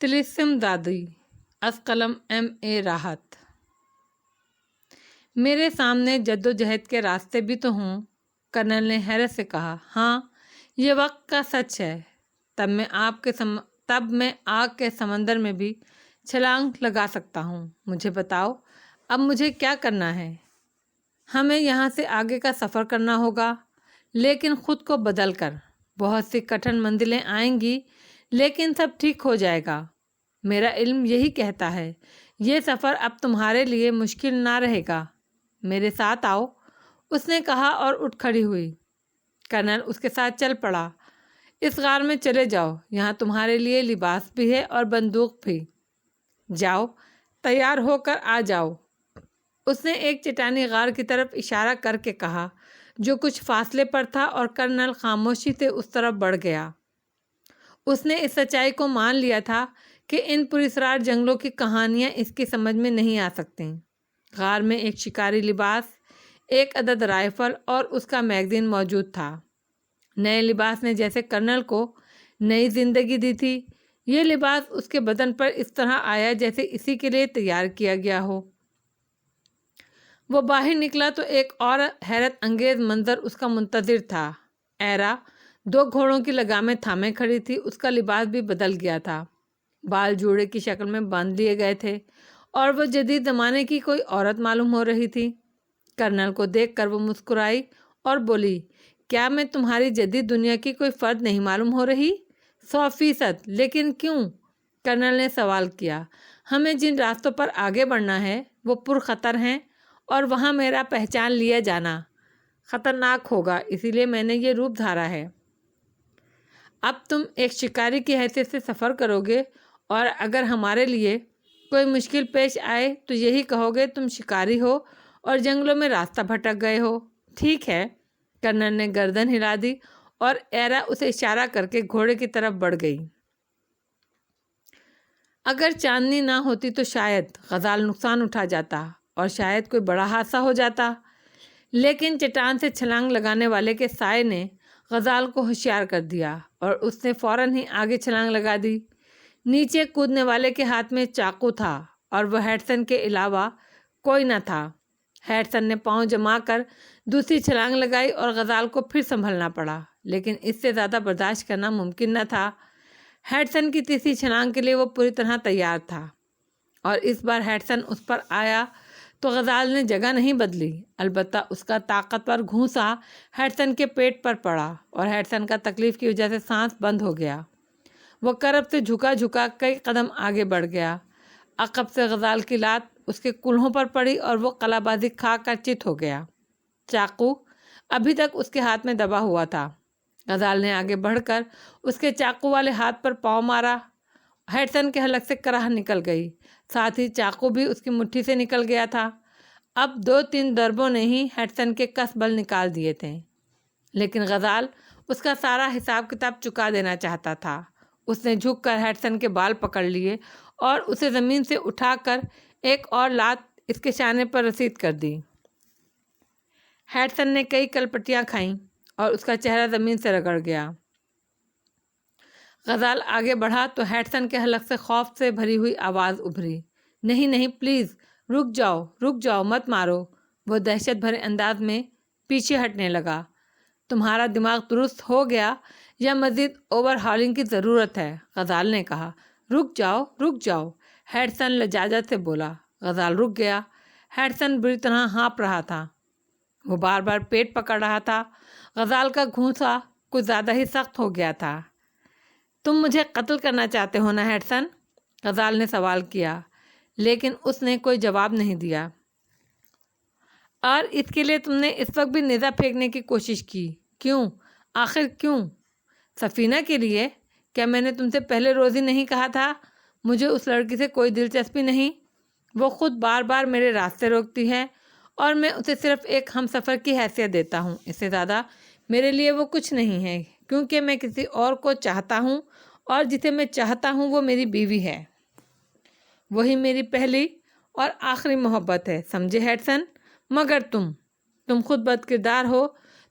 طلسم دادی از قلم ایم اے راحت۔ میرے سامنے جدوجہد کے راستے بھی تو ہوں، کرنل نے حیرت سے کہا۔ ہاں، یہ وقت کا سچ ہے۔ تب میں آگ کے سمندر میں بھی چھلانگ لگا سکتا ہوں۔ مجھے بتاؤ، اب مجھے کیا کرنا ہے؟ ہمیں یہاں سے آگے کا سفر کرنا ہوگا، لیکن خود کو بدل کر۔ بہت سی کٹھن منزلیں آئیں گی، لیکن سب ٹھیک ہو جائے گا۔ میرا علم یہی کہتا ہے۔ یہ سفر اب تمہارے لیے مشکل نہ رہے گا۔ میرے ساتھ آؤ، اس نے کہا اور اٹھ کھڑی ہوئی۔ کرنل اس کے ساتھ چل پڑا۔ اس غار میں چلے جاؤ، یہاں تمہارے لیے لباس بھی ہے اور بندوق بھی۔ جاؤ، تیار ہو کر آ جاؤ۔ اس نے ایک چٹانی غار کی طرف اشارہ کر کے کہا، جو کچھ فاصلے پر تھا، اور کرنل خاموشی سے اس طرف بڑھ گیا۔ اس نے اس سچائی کو مان لیا تھا کہ ان پراسرار جنگلوں کی کہانیاں اس کی سمجھ میں نہیں آ سکتیں۔ غار میں ایک شکاری لباس، ایک عدد رائفل اور اس کا میگزین موجود تھا۔ نئے لباس نے جیسے کرنل کو نئی زندگی دی تھی۔ یہ لباس اس کے بدن پر اس طرح آیا جیسے اسی کے لیے تیار کیا گیا ہو۔ وہ باہر نکلا تو ایک اور حیرت انگیز منظر اس کا منتظر تھا۔ ایرا 2 گھوڑوں کی لگامیں تھامے کھڑی تھی۔ اس کا لباس بھی بدل گیا تھا۔ بال جوڑے کی شکل میں باندھ لیے گئے تھے اور وہ جدید زمانے کی کوئی عورت معلوم ہو رہی تھی۔ کرنل کو دیکھ کر وہ مسکرائی اور بولی، کیا میں تمہاری جدید دنیا کی کوئی فرد نہیں معلوم ہو رہی؟ 100%۔ لیکن کیوں؟ کرنل نے سوال کیا۔ ہمیں جن راستوں پر آگے بڑھنا ہے وہ پرخطر ہیں، اور وہاں میرا پہچان لیا جانا خطرناک ہوگا، اسی لیے میں نے یہ روپ دھارا ہے۔ اب تم ایک شکاری کی حیثیت سے سفر کرو گے، اور اگر ہمارے لیے کوئی مشکل پیش آئے تو یہی کہو گے تم شکاری ہو اور جنگلوں میں راستہ بھٹک گئے ہو۔ ٹھیک ہے۔ کرنل نے گردن ہلا دی اور ایرا اسے اشارہ کر کے گھوڑے کی طرف بڑھ گئی۔ اگر چاندنی نہ ہوتی تو شاید غزال نقصان اٹھا جاتا اور شاید کوئی بڑا حادثہ ہو جاتا، لیکن چٹان سے چھلانگ لگانے والے کے سائے نے غزال کو ہوشیار کر دیا اور اس نے فوراً ہی آگے چھلانگ لگا دی۔ نیچے کودنے والے کے ہاتھ میں چاقو تھا اور وہ ہیڈسن کے علاوہ کوئی نہ تھا۔ ہیڈسن نے پاؤں جما کر دوسری چھلانگ لگائی اور غزال کو پھر سنبھلنا پڑا، لیکن اس سے زیادہ برداشت کرنا ممکن نہ تھا۔ ہیڈسن کی تیسری چھلانگ کے لیے وہ پوری طرح تیار تھا، اور اس بار ہیڈسن اس پر آیا تو غزال نے جگہ نہیں بدلی، البتہ اس کا طاقتور گھونسا ہیڈسن کے پیٹ پر پڑا اور ہیڈسن کا تکلیف کی وجہ سے سانس بند ہو گیا۔ وہ کرب سے جھکا کئی قدم آگے بڑھ گیا۔ عقب سے غزال کی لات اس کے کولہوں پر پڑی اور وہ قلع بازی کھا کر چت ہو گیا۔ چاقو ابھی تک اس کے ہاتھ میں دبا ہوا تھا۔ غزال نے آگے بڑھ کر اس کے چاقو والے ہاتھ پر پاؤں مارا۔ ہیڈسن کے حلق سے کراہ نکل گئی، ساتھ ہی چاقو بھی اس کی مٹھی سے نکل گیا تھا۔ اب 2-3 ضربوں نے ہی ہیڈسن کے کس بل نکال دیے تھے، لیکن غزال اس کا سارا حساب کتاب چکا دینا چاہتا تھا۔ اس نے جھک کر ہیڈسن کے بال پکڑ لیے اور اسے زمین سے اٹھا کر ایک اور لات اس کے شانے پر رسید کر دی۔ ہیڈسن نے کئی کلپٹیاں کھائیں اور اس کا چہرہ زمین سے رگڑ گیا۔ غزال آگے بڑھا تو ہیڈسن کے حلق سے خوف سے بھری ہوئی آواز ابھری، نہیں نہیں، پلیز رک جاؤ، مت مارو۔ وہ دہشت بھرے انداز میں پیچھے ہٹنے لگا۔ تمہارا دماغ درست ہو گیا یا مزید اوور ہالنگ کی ضرورت ہے؟ غزال نے کہا۔ رک جاؤ، ہیڈسن لجاجت سے بولا۔ غزال رک گیا۔ ہیڈسن بری طرح ہانپ رہا تھا، وہ بار بار پیٹ پکڑ رہا تھا۔ غزال کا گھونسا کچھ زیادہ ہی سخت ہو گیا تھا۔ تم مجھے قتل کرنا چاہتے ہو نا ہیڈسن؟ غزال نے سوال کیا، لیکن اس نے کوئی جواب نہیں دیا۔ اور اس کے لیے تم نے اس وقت بھی نیزہ پھینکنے کی کوشش کی؟ کیوں؟ آخر کیوں؟ سفینہ کے لیے؟ کیا میں نے تم سے پہلے روز ہی نہیں کہا تھا؟ مجھے اس لڑکی سے کوئی دلچسپی نہیں۔ وہ خود بار بار میرے راستے روکتی ہے اور میں اسے صرف ایک ہم سفر کی حیثیت دیتا ہوں، اس سے زیادہ میرے لیے وہ کچھ نہیں ہے، کیونکہ میں کسی اور کو چاہتا ہوں، اور جسے میں چاہتا ہوں وہ میری بیوی ہے۔ وہی میری پہلی اور آخری محبت ہے، سمجھے ہیڈسن؟ مگر تم خود بد کردار ہو،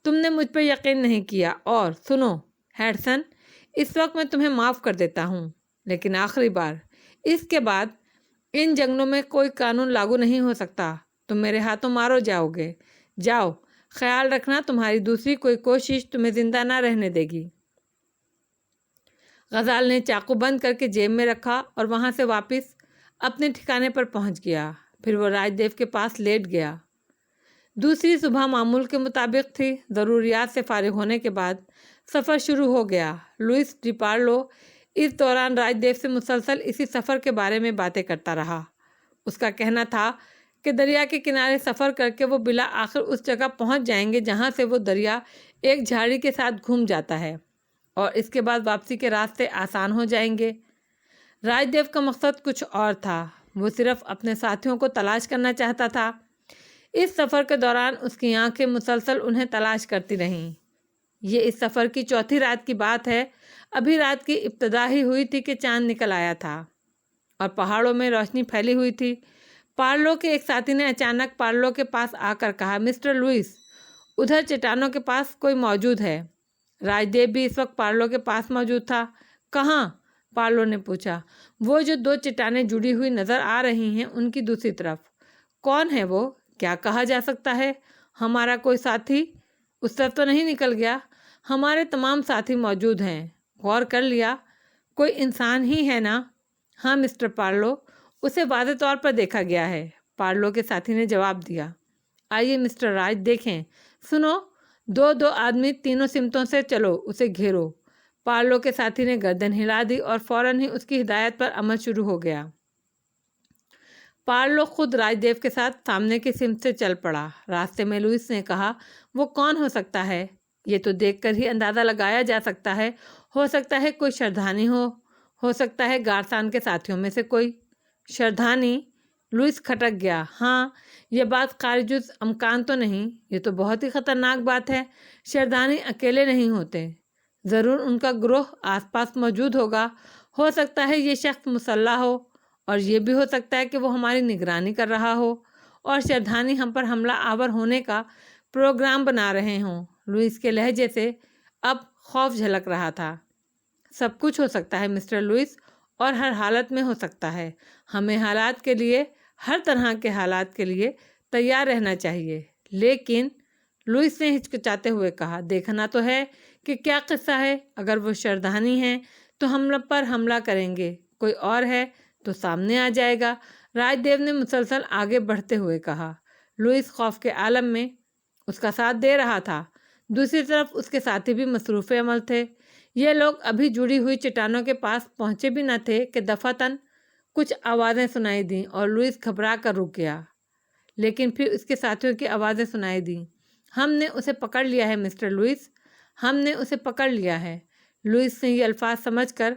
تم نے مجھ پر یقین نہیں کیا۔ اور سنو ہیڈسن، اس وقت میں تمہیں معاف کر دیتا ہوں، لیکن آخری بار، اس کے بعد ان جنگلوں میں کوئی قانون لاگو نہیں ہو سکتا. تم میرے ہاتھوں مارو جاؤ گے. جاؤ، خیال رکھنا تمہاری دوسری کوئی کوشش تمہیں زندہ نہ رہنے دے گی. غزال نے چاقو بند کر کے جیب میں رکھا اور وہاں سے واپس اپنے ٹھکانے پر پہنچ گیا. پھر وہ راج دیو کے پاس لیٹ گیا. دوسری صبح معمول کے مطابق تھی. ضروریات سے فارغ ہونے کے بعد سفر شروع ہو گیا. لوئس ڈی پارلو اس دوران راج دیو سے مسلسل اسی سفر کے بارے میں باتیں کرتا رہا. اس کا کہنا تھا کہ دریا کے کنارے سفر کر کے وہ بالآخر اس جگہ پہنچ جائیں گے جہاں سے وہ دریا ایک جھاڑی کے ساتھ گھوم جاتا ہے، اور اس کے بعد واپسی کے راستے آسان ہو جائیں گے. راج دیو کا مقصد کچھ اور تھا. وہ صرف اپنے ساتھیوں کو تلاش کرنا چاہتا تھا. اس سفر کے دوران اس کی آنکھیں مسلسل انہیں تلاش کرتی رہیں. یہ اس سفر کی چوتھی رات کی بات ہے. ابھی رات کی ابتدا ہی ہوئی تھی کہ چاند نکل آیا تھا اور پہاڑوں میں روشنی پھیلی ہوئی تھی. پارلو کے ایک ساتھی نے اچانک پارلو کے پاس آ کر کہا، مسٹر لوئس، ادھر چٹانوں کے پاس کوئی موجود ہے. راج دیو بھی اس وقت پارلو کے پاس موجود تھا. کہاں؟ پارلو نے پوچھا. وہ جو دو چٹانیں جڑی ہوئی نظر آ رہی ہیں ان کی دوسری طرف. کون ہے وہ؟ کیا کہا جا سکتا ہے؟ ہمارا کوئی ساتھی اس طرف تو نہیں نکل گیا؟ ہمارے تمام ساتھی موجود ہیں. غور کر لیا؟ کوئی انسان ہی ہے نا؟ ہاں مسٹر پارلو، اسے واضح طور پر دیکھا گیا ہے، پارلو کے ساتھی نے جواب دیا. آئیے مسٹر راج دیکھیں. سنو، دو دو آدمی تینوں سمتوں سے چلو، اسے گھیرو. پارلو کے ساتھی نے گردن ہلا دی اور فوراً ہی اس کی ہدایت پر عمل شروع ہو گیا. پارلو خود راج دیو کے ساتھ سامنے کی سمت سے چل پڑا. راستے میں لوئس نے کہا، وہ کون ہو سکتا ہے؟ یہ تو دیکھ کر ہی اندازہ لگایا جا سکتا ہے. ہو سکتا ہے کوئی شردھانی ہو سکتا ہے گارسان کے ساتھیوں میں سے کوئی. شردھانی؟ لوئس کھٹک گیا. ہاں، یہ بات خارج امکان تو نہیں. یہ تو بہت ہی خطرناک بات ہے. شردھانی اکیلے نہیں ہوتے، ضرور ان کا گروہ آس پاس موجود ہوگا. ہو سکتا ہے یہ شخص مسلح ہو، اور یہ بھی ہو سکتا ہے کہ وہ ہماری نگرانی کر رہا ہو اور شردھانی ہم پر حملہ آور ہونے کا پروگرام بنا رہے ہوں. لوئس کے لہجے سے اب خوف جھلک رہا تھا. سب کچھ ہو سکتا ہے مسٹر لوئس، اور ہر حالت میں ہو سکتا ہے. ہمیں حالات کے لیے، ہر طرح کے حالات کے لیے تیار رہنا چاہیے. لیکن لوئس نے ہچکچاتے ہوئے کہا، دیکھنا تو ہے کہ کیا قصہ ہے. اگر وہ شردھانی ہیں تو ہم پر حملہ کریں گے، کوئی اور ہے تو سامنے آ جائے گا. راج دیو نے مسلسل آگے بڑھتے ہوئے کہا. لوئس خوف کے عالم میں اس کا ساتھ دے رہا تھا. دوسری طرف اس کے ساتھی بھی مصروف عمل تھے. یہ لوگ ابھی جڑی ہوئی چٹانوں کے پاس پہنچے بھی نہ تھے کہ دفعتاً کچھ آوازیں سنائی دیں اور لوئس گھبرا کر رک گیا. لیکن پھر اس کے ساتھیوں کی آوازیں سنائی دیں. ہم نے اسے پکڑ لیا ہے مسٹر لوئس، ہم نے اسے پکڑ لیا ہے. لوئس نے یہ الفاظ سمجھ کر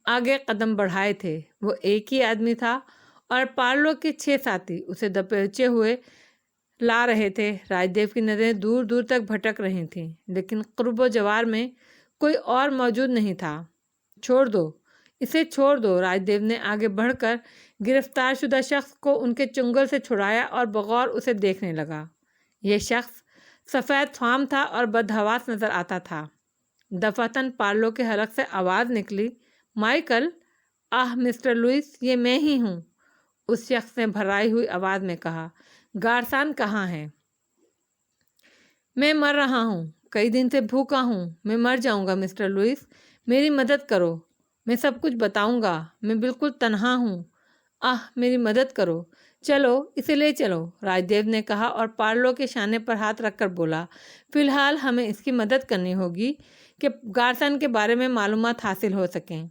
آگے قدم بڑھائے تھے. وہ ایک ہی آدمی تھا اور پارلو کے 6 ساتھی اسے دبوچے ہوئے لا رہے تھے. راج دیو کی نظریں دور دور تک بھٹک رہی تھیں، لیکن قرب و جوار میں کوئی اور موجود نہیں تھا. چھوڑ دو، اسے چھوڑ دو. راج دیو نے آگے بڑھ کر گرفتار شدہ شخص کو ان کے چنگل سے چھڑایا اور بغور اسے دیکھنے لگا. یہ شخص سفید فام تھا اور بدحواس نظر آتا تھا. دفعتاً پارلو کے حلق سے آواز نکلی، مائیکل! آہ مسٹر لوئس، یہ میں ہی ہوں. اس شخص نے بھرائی ہوئی آواز میں کہا، گارسان کہاں ہے؟ میں مر رہا ہوں، کئی دن سے بھوکا ہوں. میں مر جاؤں گا مسٹر لوئس، میری مدد کرو. میں سب کچھ بتاؤں گا. میں بالکل تنہا ہوں. آہ میری مدد کرو. چلو اسے لے چلو، راج دیو نے کہا اور پارلو کے شانے پر ہاتھ رکھ کر بولا، فی الحال ہمیں اس کی مدد کرنی ہوگی کہ گارسن کے بارے میں معلومات حاصل ہو سکیں.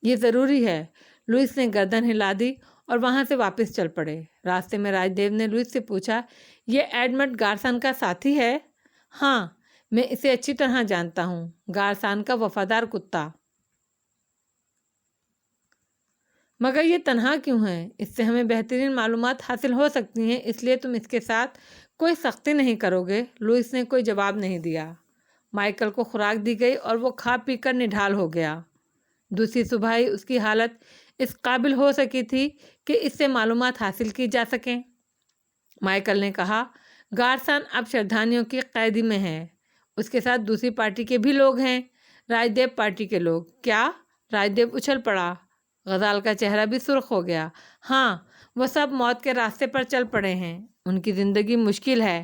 یہ ضروری ہے. لوئس نے گردن ہلا دی اور وہاں سے واپس چل پڑے. راستے میں راج دیو نے لوئس سے پوچھا، یہ ایڈمنڈ گارسن کا ساتھی ہے؟ ہاں، میں اسے اچھی طرح جانتا ہوں. گارسن کا وفادار کتا. مگر یہ تنہا کیوں ہے؟ اس سے ہمیں بہترین معلومات حاصل ہو سکتی ہیں، اس لیے تم اس کے ساتھ کوئی سختی نہیں کرو گے. لوئس نے کوئی جواب نہیں دیا. مائیکل کو خوراک دی گئی اور وہ کھا پی کر نڈھال ہو گیا. دوسری صبح ہی اس کی حالت اس قابل ہو سکی تھی کہ اس سے معلومات حاصل کی جا سکیں. مائیکل نے کہا، گارسن اب شردھانیوں کی قیدی میں ہے. اس کے ساتھ دوسری پارٹی کے بھی لوگ ہیں، راج دیو پارٹی کے لوگ. کیا؟ راج دیو اچھل پڑا. غزال کا چہرہ بھی سرخ ہو گیا۔ ہاں، وہ سب موت کے راستے پر چل پڑے ہیں، ان کی زندگی مشکل ہے۔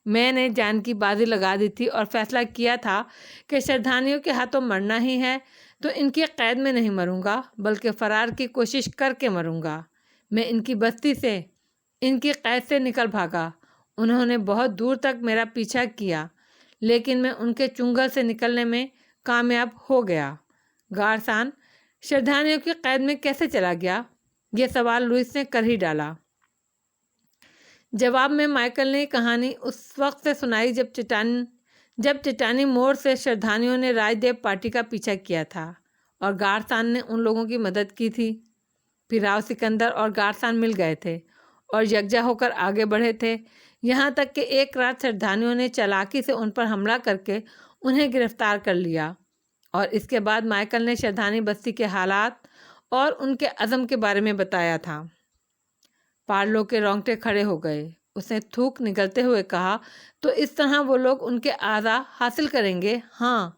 میں نے جان کی بازی لگا دی تھی اور فیصلہ کیا تھا کہ شردھانیوں کے ہاتھوں مرنا ہی ہے تو ان کی قید میں نہیں مروں گا بلکہ فرار کی کوشش کر کے مروں گا۔ میں ان کی بستی سے، ان کی قید سے نکل بھاگا۔ انہوں نے بہت دور تک میرا پیچھا کیا لیکن میں ان کے چنگل سے نکلنے میں کامیاب ہو گیا۔ گارسان شردھانیوں کی قید میں کیسے چلا گیا؟ یہ سوال لوئس نے کر ہی ڈالا۔ جواب میں مائیکل نے کہانی اس وقت سے سنائی جب چٹانی موڑ سے شردھانیوں نے راج دیو پارٹی کا پیچھا کیا تھا اور گارسان نے ان لوگوں کی مدد کی تھی۔ پھر راؤ سکندر اور گارسان مل گئے تھے اور یکجا ہو کر آگے بڑھے تھے، یہاں تک کہ ایک رات شردھانیوں نے چالاکی سے ان پر حملہ کر کے انہیں گرفتار کر لیا، اور اس کے بعد مائیکل نے شردھانی بستی کے حالات اور ان کے عزم کے بارے میں بتایا تھا۔ پارلو کے رونگٹے کھڑے ہو گئے۔ اس نے تھوک نگلتے ہوئے کہا، تو اس طرح وہ لوگ ان کے اعضاء حاصل کریں گے؟ ہاں،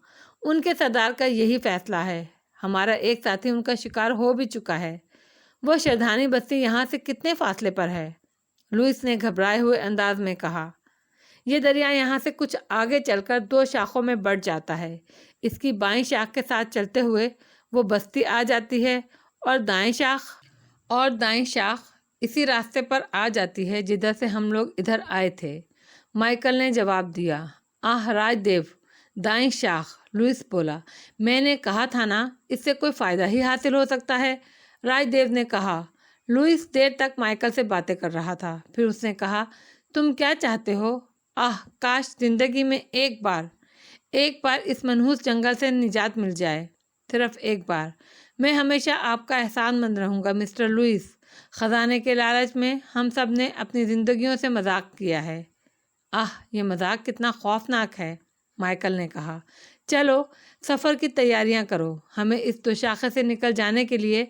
ان کے سردار کا یہی فیصلہ ہے۔ ہمارا ایک ساتھی ان کا شکار ہو بھی چکا ہے۔ وہ شردھانی بستی یہاں سے کتنے فاصلے پر ہے؟ لوئس نے گھبرائے ہوئے انداز میں کہا، یہ دریا یہاں سے کچھ آگے چل کر 2 شاخوں میں بڑھ جاتا ہے۔ اس کی بائیں شاخ کے ساتھ چلتے ہوئے وہ بستی آ جاتی ہے اور دائیں شاخ اسی راستے پر آ جاتی ہے جدھر سے ہم لوگ ادھر آئے تھے۔ مائیکل نے جواب دیا۔ راج دیو، دائیں شاخ، لوئس بولا۔ میں نے کہا تھا نا، اس سے کوئی فائدہ ہی حاصل ہو سکتا ہے، راج دیو نے کہا۔ لوئس دیر تک مائیکل سے باتیں کر رہا تھا، پھر اس نے کہا، تم کیا چاہتے ہو؟ کاش زندگی میں ایک بار اس منحوس جنگل سے نجات مل جائے، صرف ایک بار۔ میں ہمیشہ آپ کا احسان مند رہوں گا مسٹر لوئس۔ خزانے کے لالچ میں ہم سب نے اپنی زندگیوں سے مذاق کیا ہے۔ یہ مذاق کتنا خوفناک ہے، مائیکل نے کہا۔ چلو سفر کی تیاریاں کرو، ہمیں اس دوشاخے سے نکل جانے کے لیے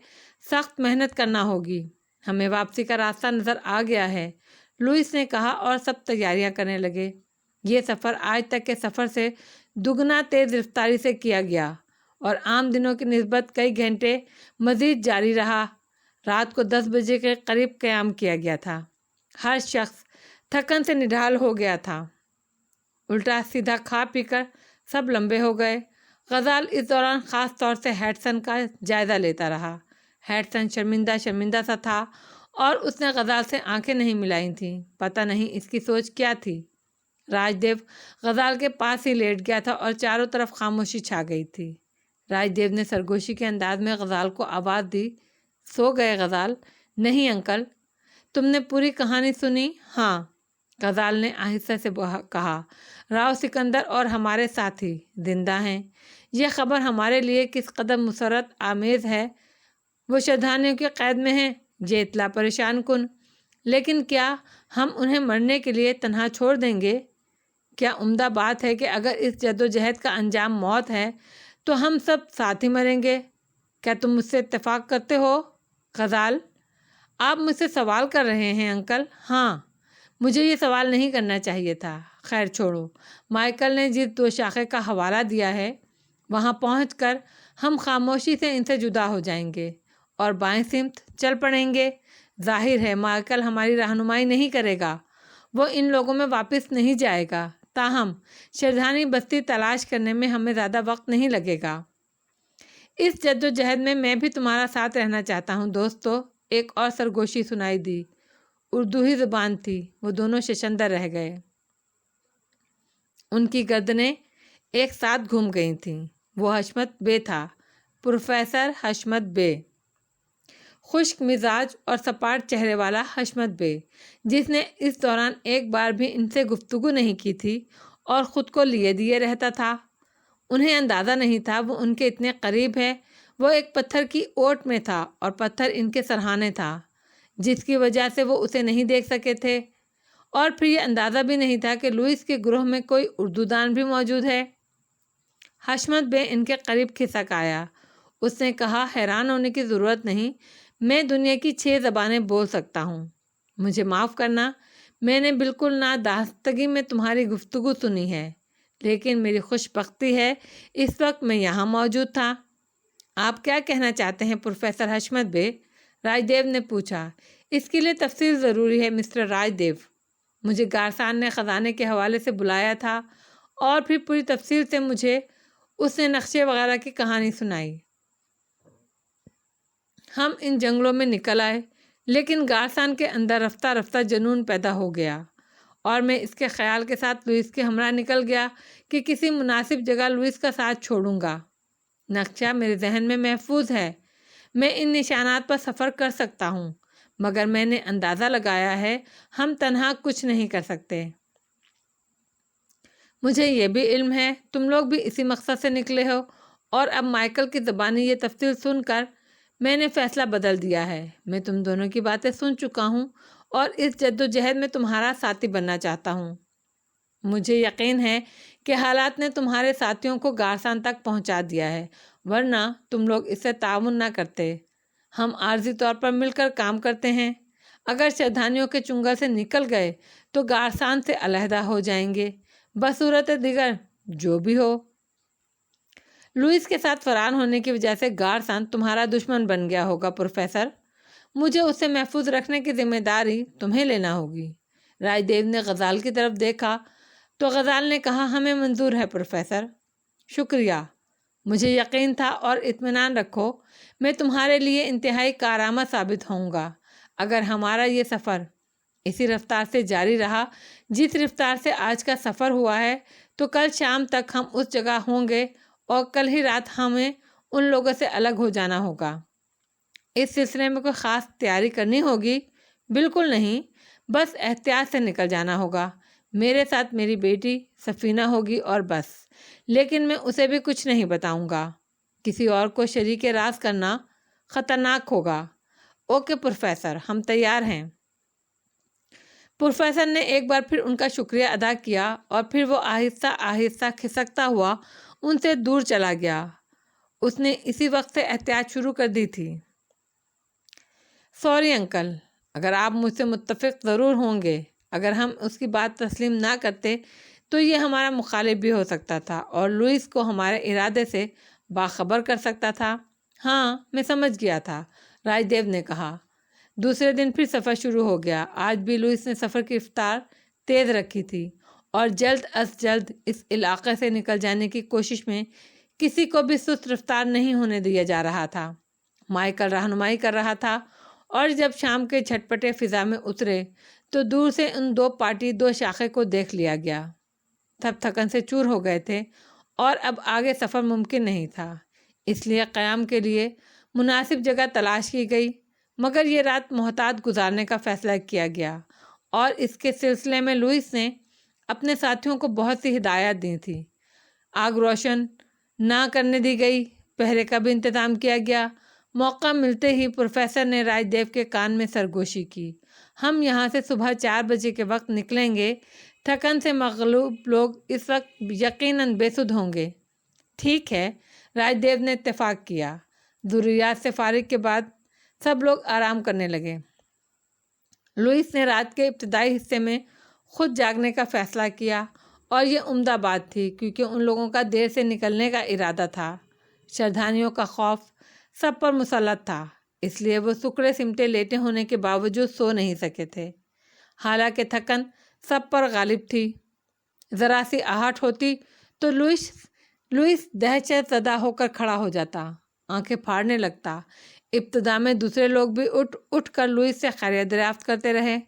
سخت محنت کرنا ہوگی۔ ہمیں واپسی کا راستہ نظر آ گیا ہے، لوئس نے کہا، اور سب تیاریاں کرنے لگے۔ یہ سفر آج تک کے سفر سے دگنا تیز رفتاری سے کیا گیا اور عام دنوں کی نسبت کئی گھنٹے مزید جاری رہا۔ رات کو 10 بجے کے قریب قیام کیا گیا تھا۔ ہر شخص تھکن سے نڈھال ہو گیا تھا۔ الٹا سیدھا کھا پی کر سب لمبے ہو گئے۔ غزال اس دوران خاص طور سے ہیڈسن کا جائزہ لیتا رہا۔ ہیڈسن شرمندہ سا تھا اور اس نے غزال سے آنکھیں نہیں ملائی تھیں۔ پتہ نہیں اس کی سوچ کیا تھی۔ راج دیو غزال کے پاس ہی لیٹ گیا تھا اور چاروں طرف خاموشی چھا گئی تھی۔ راج دیو نے سرگوشی کے انداز میں غزال کو آواز دی، سو گئے غزال؟ نہیں انکل۔ تم نے پوری کہانی سنی؟ ہاں، غزال نے آہستہ سے کہا۔ راؤ سکندر اور ہمارے ساتھی زندہ ہیں۔ یہ خبر ہمارے لیے کس قدر مسرت آمیز ہے۔ وہ شردھانیوں کی قید میں ہیں، یہ اطلاع پریشان کن۔ لیکن کیا ہم انہیں مرنے کے لیے تنہا چھوڑ دیں گے؟ کیا عمدہ بات ہے کہ اگر اس جدوجہد کا انجام موت ہے تو ہم سب ساتھ ہی مریں گے۔ کیا تم مجھ سے اتفاق کرتے ہو؟ غزال، آپ مجھ سے سوال کر رہے ہیں انکل؟ ہاں، مجھے یہ سوال نہیں کرنا چاہیے تھا۔ خیر چھوڑو، مائیکل نے جس دوشاخے کا حوالہ دیا ہے وہاں پہنچ کر ہم خاموشی سے ان سے جدا ہو جائیں گے اور بائیں سمت چل پڑیں گے۔ ظاہر ہے مائیکل ہماری رہنمائی نہیں کرے گا، وہ ان لوگوں میں واپس نہیں جائے گا، تاہم شردھانی بستی تلاش کرنے میں ہمیں زیادہ وقت نہیں لگے گا۔ اس جدوجہد میں میں بھی تمہارا ساتھ رہنا چاہتا ہوں دوستو۔ ایک اور سرگوشی سنائی دی، اردو ہی زبان تھی۔ وہ دونوں ششندر رہ گئے، ان کی گردنیں ایک ساتھ گھوم گئی تھیں۔ وہ حشمت بے تھا، پروفیسر حشمت بے، خشک مزاج اور سپاٹ چہرے والا حشمت بے، جس نے اس دوران ایک بار بھی ان سے گفتگو نہیں کی تھی اور خود کو لیے دیے رہتا تھا۔ انہیں اندازہ نہیں تھا وہ ان کے اتنے قریب ہے۔ وہ ایک پتھر کی اوٹ میں تھا اور پتھر ان کے سرہانے تھا، جس کی وجہ سے وہ اسے نہیں دیکھ سکے تھے، اور پھر یہ اندازہ بھی نہیں تھا کہ لوئس کے گروہ میں کوئی اردو دان بھی موجود ہے۔ حشمت بے ان کے قریب کھسک آیا۔ اس نے کہا، حیران ہونے کی ضرورت نہیں، میں دنیا کی 6 زبانیں بول سکتا ہوں۔ مجھے معاف کرنا، میں نے بالکل نادانستگی میں تمہاری گفتگو سنی ہے، لیکن میری خوش بختی ہے اس وقت میں یہاں موجود تھا۔ آپ کیا کہنا چاہتے ہیں پروفیسر حشمت بے؟ راج دیو نے پوچھا۔ اس کے لیے تفصیل ضروری ہے مسٹر راج دیو۔ مجھے گارسان نے خزانے کے حوالے سے بلایا تھا اور پھر پوری تفصیل سے مجھے اس نے نقشے وغیرہ کی کہانی سنائی۔ ہم ان جنگلوں میں نکل آئے، لیکن گارسان کے اندر رفتہ رفتہ جنون پیدا ہو گیا اور میں اس کے خیال کے ساتھ لوئس کے ہمراہ نکل گیا کہ کسی مناسب جگہ لوئس کا ساتھ چھوڑوں گا۔ نقشہ میرے ذہن میں محفوظ ہے، میں ان نشانات پر سفر کر سکتا ہوں، مگر میں نے اندازہ لگایا ہے ہم تنہا کچھ نہیں کر سکتے۔ مجھے یہ بھی علم ہے تم لوگ بھی اسی مقصد سے نکلے ہو، اور اب مائیکل کی زبانی یہ تفصیل سن کر میں نے فیصلہ بدل دیا ہے۔ میں تم دونوں کی باتیں سن چکا ہوں اور اس جد و جہد میں تمہارا ساتھی بننا چاہتا ہوں۔ مجھے یقین ہے کہ حالات نے تمہارے ساتھیوں کو گارسان تک پہنچا دیا ہے، ورنہ تم لوگ اس سے تعاون نہ کرتے۔ ہم عارضی طور پر مل کر کام کرتے ہیں، اگر شیطانیوں کے چنگل سے نکل گئے تو گارسان سے علیحدہ ہو جائیں گے، بصورت دیگر جو بھی ہو۔ لوئس کے ساتھ فرار ہونے کی وجہ سے گارسان تمہارا دشمن بن گیا ہوگا پروفیسر، مجھے اسے محفوظ رکھنے کی ذمہ داری تمہیں لینا ہوگی۔ راج دیو نے غزال کی طرف دیکھا تو غزال نے کہا، ہمیں منظور ہے پروفیسر۔ شکریہ، مجھے یقین تھا، اور اطمینان رکھو میں تمہارے لیے انتہائی کارآمد ثابت ہوں گا۔ اگر ہمارا یہ سفر اسی رفتار سے جاری رہا جس رفتار سے آج کا سفر ہوا ہے تو کل شام تک ہم اس جگہ ہوں گے اور کل ہی رات ہمیں ان لوگوں سے الگ ہو جانا ہوگا۔ اس سلسلے میں کوئی خاص تیاری کرنی ہوگی؟ بالکل نہیں، بس احتیاط سے نکل جانا ہوگا۔ میرے ساتھ میری بیٹی سفینہ ہوگی اور بس، لیکن میں اسے بھی کچھ نہیں بتاؤں گا۔ کسی اور کو شریک راز کرنا خطرناک ہوگا۔ اوکے پروفیسر، ہم تیار ہیں۔ پروفیسر نے ایک بار پھر ان کا شکریہ ادا کیا اور پھر وہ آہستہ آہستہ کھسکتا ہوا ان سے دور چلا گیا۔ اس نے اسی وقت سے احتیاط شروع کر دی تھی۔ سوری انکل، اگر آپ مجھ سے متفق ضرور ہوں گے، اگر ہم اس کی بات تسلیم نہ کرتے تو یہ ہمارا مخالف بھی ہو سکتا تھا اور لوئس کو ہمارے ارادے سے باخبر کر سکتا تھا۔ ہاں، میں سمجھ گیا تھا، راج دیو نے کہا۔ دوسرے دن پھر سفر شروع ہو گیا۔ آج بھی لوئس نے سفر کی رفتار تیز رکھی تھی اور جلد از جلد اس علاقے سے نکل جانے کی کوشش میں کسی کو بھی سست رفتار نہیں ہونے دیا جا رہا تھا۔ مائیکل رہنمائی کر رہا تھا، اور جب شام کے جھٹپٹے فضا میں اترے تو دور سے ان دو شاخے کو دیکھ لیا گیا۔ سب تھکن سے چور ہو گئے تھے اور اب آگے سفر ممکن نہیں تھا، اس لیے قیام کے لیے مناسب جگہ تلاش کی گئی، مگر یہ رات محتاط گزارنے کا فیصلہ کیا گیا، اور اس کے سلسلے میں لوئس نے اپنے ساتھیوں کو بہت سی ہدایات دی تھی۔ آگ روشن نہ کرنے دی گئی، پہرے کا بھی انتظام کیا گیا۔ موقع ملتے ہی پروفیسر نے راج دیو کے کان میں سرگوشی کی، ہم یہاں سے صبح 4 بجے کے وقت نکلیں گے۔ تھکن سے مغلوب لوگ اس وقت یقیناً بے سدھ ہوں گے۔ ٹھیک ہے، راج دیو نے اتفاق کیا۔ ضروریات سے فارغ کے بعد سب لوگ آرام کرنے لگے۔ لوئس نے رات کے ابتدائی حصے میں خود جاگنے کا فیصلہ کیا، اور یہ عمدہ بات تھی کیونکہ ان لوگوں کا دیر سے نکلنے کا ارادہ تھا۔ شردھانیوں کا خوف سب پر مسلط تھا، اس لیے وہ سکڑے سمٹے لیٹے ہونے کے باوجود سو نہیں سکے تھے، حالانکہ تھکن سب پر غالب تھی۔ ذرا سی آہٹ ہوتی تو لوئس دہشت زدہ ہو کر کھڑا ہو جاتا، آنکھیں پھاڑنے لگتا۔ ابتدا میں دوسرے لوگ بھی اٹھ کر لوئس سے خیریت دریافت کرتے رہے،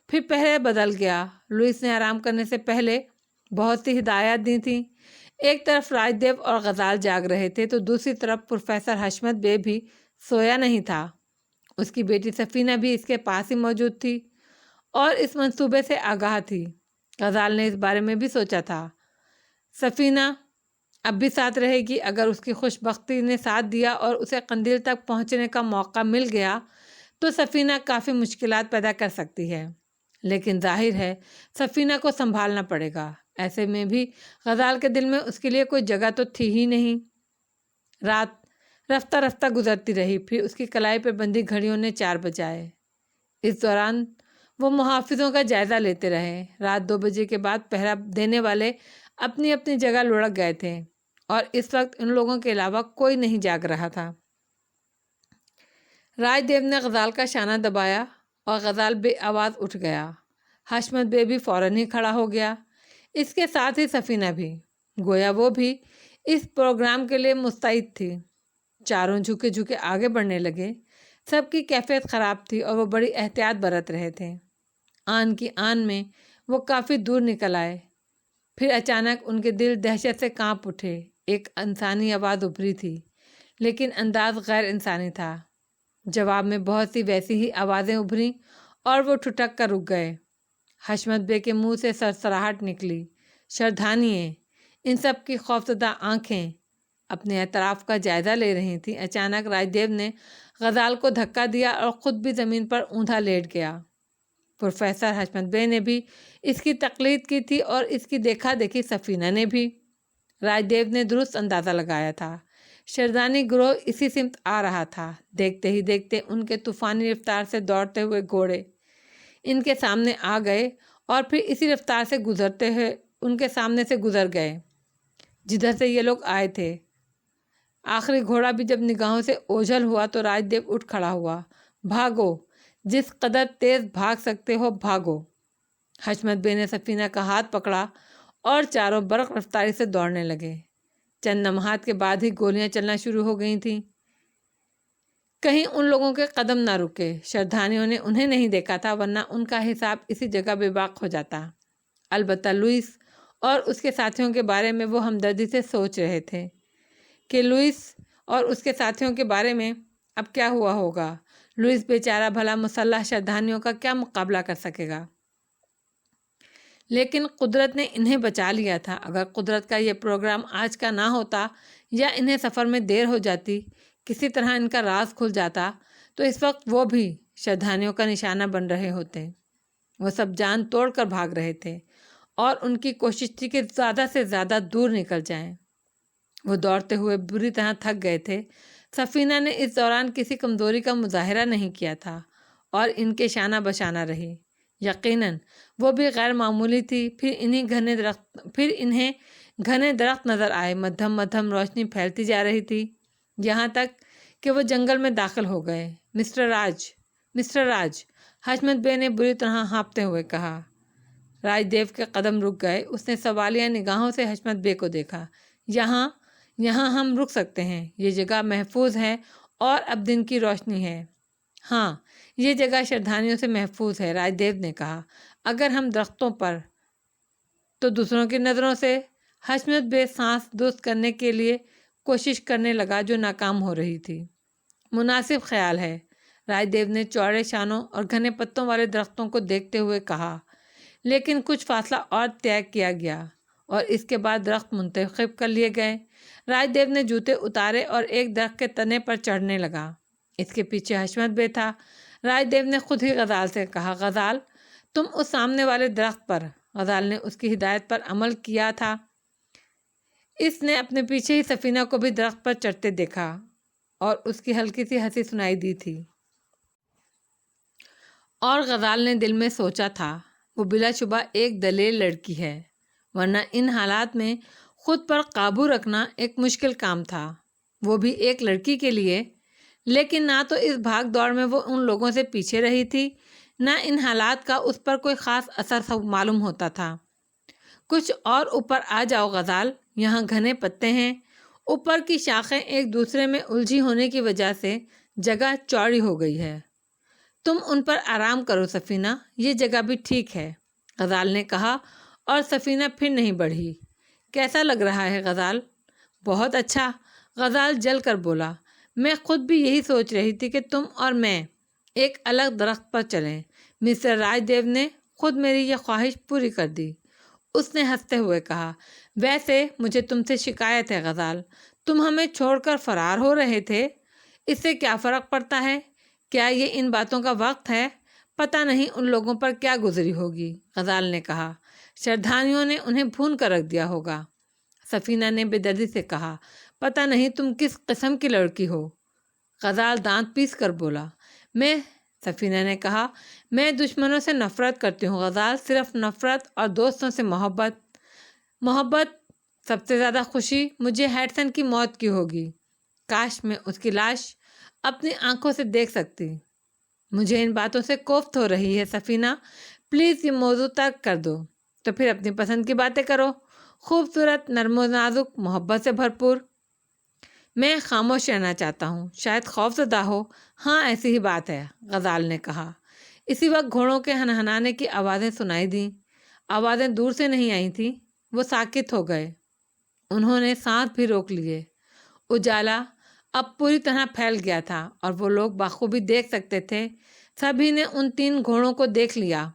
پھر پہرے بدل گیا۔ لوئس نے آرام کرنے سے پہلے بہت سی ہدایات دی تھیں۔ ایک طرف راج دیو اور غزال جاگ رہے تھے تو دوسری طرف پروفیسر حشمت بے بھی سویا نہیں تھا۔ اس کی بیٹی سفینہ بھی اس کے پاس ہی موجود تھی اور اس منصوبے سے آگاہ تھی۔ غزال نے اس بارے میں بھی سوچا تھا، سفینہ اب بھی ساتھ رہے گی۔ اگر اس کی خوش بختی نے ساتھ دیا اور اسے قندیل تک پہنچنے کا موقع مل گیا تو سفینہ کافی مشکلات پیدا کر سکتی ہے، لیکن ظاہر ہے سفینہ کو سنبھالنا پڑے گا۔ ایسے میں بھی غزال کے دل میں اس کے لیے کوئی جگہ تو تھی ہی نہیں۔ رات رفتہ رفتہ گزرتی رہی، پھر اس کی کلائی پہ بندھی گھڑیوں نے 4 بجائے۔ اس دوران وہ محافظوں کا جائزہ لیتے رہے۔ رات 2 بجے کے بعد پہرا دینے والے اپنی اپنی جگہ لڑک گئے تھے اور اس وقت ان لوگوں کے علاوہ کوئی نہیں جاگ رہا تھا۔ راج دیو نے غزال کا شانہ دبایا اور غزال بے آواز اٹھ گیا۔ حشمت بے بھی فوراً ہی کھڑا ہو گیا، اس کے ساتھ ہی سفینہ بھی، گویا وہ بھی اس پروگرام کے لیے مستعد تھی۔ چاروں جھکے جھکے آگے بڑھنے لگے۔ سب کی کیفیت خراب تھی اور وہ بڑی احتیاط برت رہے تھے۔ آن کی آن میں وہ کافی دور نکل آئے، پھر اچانک ان کے دل دہشت سے کانپ اٹھے۔ ایک انسانی آواز ابھری تھی، لیکن انداز غیر انسانی تھا۔ جواب میں بہت سی ویسی ہی آوازیں ابھریں اور وہ ٹھٹک کر رک گئے۔ حشمت بے کے منہ سے سرسراہٹ نکلی۔ شردھانییں، ان سب کی خوفزدہ آنکھیں اپنے اطراف کا جائزہ لے رہی تھیں۔ اچانک راج دیو نے غزال کو دھکا دیا اور خود بھی زمین پر اوندا لیٹ گیا۔ پروفیسر حشمت بے نے بھی اس کی تقلید کی تھی اور اس کی دیکھا دیکھی سفینہ نے بھی۔ راج دیو نے درست اندازہ لگایا تھا، شردھانی گروہ اسی سمت آ رہا تھا۔ دیکھتے ہی دیکھتے ان کے طوفانی رفتار سے دوڑتے ہوئے گھوڑے ان کے سامنے آ گئے اور پھر اسی رفتار سے گزرتے ہوئے ان کے سامنے سے گزر گئے جدھر سے یہ لوگ آئے تھے۔ آخری گھوڑا بھی جب نگاہوں سے اوجھل ہوا تو راج دیو اٹھ کھڑا ہوا۔ بھاگو، جس قدر تیز بھاگ سکتے ہو بھاگو۔ حشمت بے نے سفینہ کا ہاتھ پکڑا اور چاروں برق رفتاری سے دوڑنے لگے۔ چند لمحات کے بعد ہی گولیاں چلنا شروع ہو گئی تھیں۔ کہیں ان لوگوں کے قدم نہ رکے۔ شردھانیوں نے انہیں نہیں دیکھا تھا، ورنہ ان کا حساب اسی جگہ بے باک ہو جاتا۔ البتہ لوئس اور اس کے ساتھیوں کے بارے میں وہ ہمدردی سے سوچ رہے تھے کہ لوئس اور اس کے ساتھیوں کے بارے میں اب کیا ہوا ہوگا۔ لوئس بیچارہ بھلا مسلح شردھانیوں کا کیا مقابلہ کر سکے گا؟ لیکن قدرت نے انہیں بچا لیا تھا۔ اگر قدرت کا یہ پروگرام آج کا نہ ہوتا یا انہیں سفر میں دیر ہو جاتی، کسی طرح ان کا راز کھل جاتا، تو اس وقت وہ بھی شردھانیوں کا نشانہ بن رہے ہوتے۔ وہ سب جان توڑ کر بھاگ رہے تھے اور ان کی کوشش تھی کہ زیادہ سے زیادہ دور نکل جائیں۔ وہ دوڑتے ہوئے بری طرح تھک گئے تھے۔ سفینہ نے اس دوران کسی کمزوری کا مظاہرہ نہیں کیا تھا اور ان کے شانہ بشانہ رہی۔ یقیناً وہ بھی غیر معمولی تھی۔ پھر انہیں گھنے درخت نظر آئے۔ مدھم مدھم روشنی پھیلتی جا رہی تھی، یہاں تک کہ وہ جنگل میں داخل ہو گئے۔ مسٹر راج، حشمت بے نے بری طرح ہانپتے ہوئے کہا۔ راج دیو کے قدم رک گئے۔ اس نے سوالیہ نگاہوں سے حشمت بے کو دیکھا۔ یہاں ہم رک سکتے ہیں، یہ جگہ محفوظ ہے اور اب دن کی روشنی ہے۔ ہاں، یہ جگہ شردھانیوں سے محفوظ ہے، راج دیو نے کہا۔ اگر ہم درختوں پر تو دوسروں کی نظروں سے؟ حشمت بے سانس درست کرنے کے لیے کوشش کرنے لگا جو ناکام ہو رہی تھی۔ مناسب خیال ہے، راج دیو نے چوڑے شانوں اور گھنے پتوں والے درختوں کو دیکھتے ہوئے کہا۔ لیکن کچھ فاصلہ اور طے کیا گیا اور اس کے بعد درخت منتخب کر لیے گئے۔ راج دیو نے جوتے اتارے اور ایک درخت کے تنے پر چڑھنے لگا۔ اس کے پیچھے حشمت بے تھا۔ راج دیو نے خود ہی غزال سے کہا، غزال، تم اس سامنے والے درخت پر۔ غزال نے اس کی ہدایت پر عمل کیا تھا۔ اس نے اپنے پیچھے ہی سفینہ کو بھی درخت پر چڑھتے دیکھا اور اس کی ہلکی سی ہنسی سنائی دی تھی۔ اور غزال نے دل میں سوچا تھا، وہ بلا شبہ ایک دلیر لڑکی ہے، ورنہ ان حالات میں خود پر قابو رکھنا ایک مشکل کام تھا، وہ بھی ایک لڑکی کے لیے۔ لیکن نہ تو اس بھاگ دوڑ میں وہ ان لوگوں سے پیچھے رہی تھی، نہ ان حالات کا اس پر کوئی خاص اثر معلوم ہوتا تھا۔ کچھ اور اوپر آ جاؤ غزال، یہاں گھنے پتے ہیں، اوپر کی شاخیں ایک دوسرے میں الجھی ہونے کی وجہ سے جگہ چوڑی ہو گئی ہے۔ تم ان پر آرام کرو سفینہ، یہ جگہ بھی ٹھیک ہے، غزال نے کہا اور سفینہ پھر نہیں بڑھی۔ کیسا لگ رہا ہے غزال؟ بہت اچھا، غزال جل کر بولا۔ میں خود بھی یہی سوچ رہی تھی کہ تم اور میں ایک الگ درخت پر چلیں۔ مسٹر راج دیو نے خود میری یہ خواہش پوری کر دی۔ اس نے ہنستے ہوئے کہا، ویسے مجھے تم سے شکایت ہے غزال، تم ہمیں چھوڑ کر فرار ہو رہے تھے، اس سے کیا فرق پڑتا ہے؟ کیا یہ ان باتوں کا وقت ہے؟ پتہ نہیں ان لوگوں پر کیا گزری ہوگی، غزال نے کہا۔ شردھانیوں نے انہیں بھون کر رکھ دیا ہوگا، سفینہ نے بے دردی سے کہا۔ پتہ نہیں تم کس قسم کی لڑکی ہو، غزال دانت پیس کر بولا۔ سفینہ نے کہا، میں دشمنوں سے نفرت کرتی ہوں غزال، صرف نفرت، اور دوستوں سے محبت۔ سب سے زیادہ خوشی مجھے ہیڈسن کی موت کی ہوگی، کاش میں اس کی لاش اپنی آنکھوں سے دیکھ سکتی۔ مجھے ان باتوں سے کوفت ہو رہی ہے سفینہ، پلیز یہ موضوع ترک کر دو، تو پھر اپنی پسند کی باتیں کرو، خوبصورت، نرم و نازک، محبت سے بھرپور۔ میں خاموش رہنا چاہتا ہوں، شاید خوف زدہ ہو۔ ہاں ایسی ہی بات ہے، غزال نے کہا۔ اسی وقت گھوڑوں کے ہنہنانے کی آوازیں سنائی دیں۔ آوازیں دور سے نہیں آئی تھیں، وہ ساکت ہو گئے۔ انہوں نے سانس بھی روک لیے۔ اجالا اب پوری طرح پھیل گیا تھا اور وہ لوگ بخوبی دیکھ سکتے تھے۔ سبھی نے ان 3 گھوڑوں کو دیکھ لیا